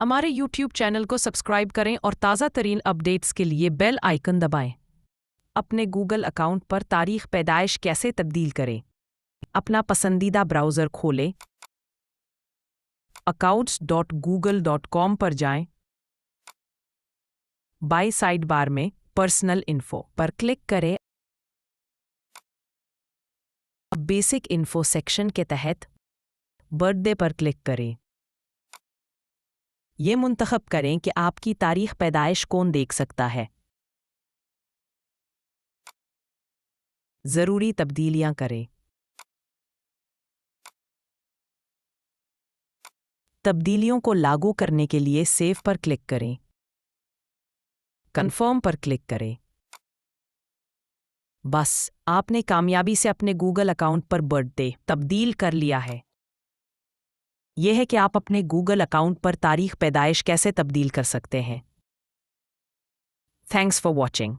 हमारे YouTube channel को subscribe करें और ताज़ा तरीन अपडेट्स के लिए बेल आइकन दबाएं। अपने Google अकाउंट पर तारीख पैदाइश कैसे तब्दील करें? अपना पसंदीदा ब्राउज़र खोलें, accounts.google.com पर जाएं। बाई साइड बार में पर्सनल इन्फो पर क्लिक करें। अब बेसिक इन्फो सेक्शन के तहत बर्थडे पर क्लिक करें। ये मुंतखब करें कि आपकी तारीख पैदाइश कौन देख सकता है। ज़रूरी तब्दीलियां करें। तब्दीलियों को लागू करने के लिए सेव पर क्लिक करें। कंफर्म पर क्लिक करें। बस, आपने कामयाबी से अपने गूगल अकाउंट पर बर्थडे तब्दील कर लिया है। यह है कि आप अपने गूगल अकाउंट पर तारीख पैदाइश कैसे तब्दील कर सकते हैं। Thanks for watching.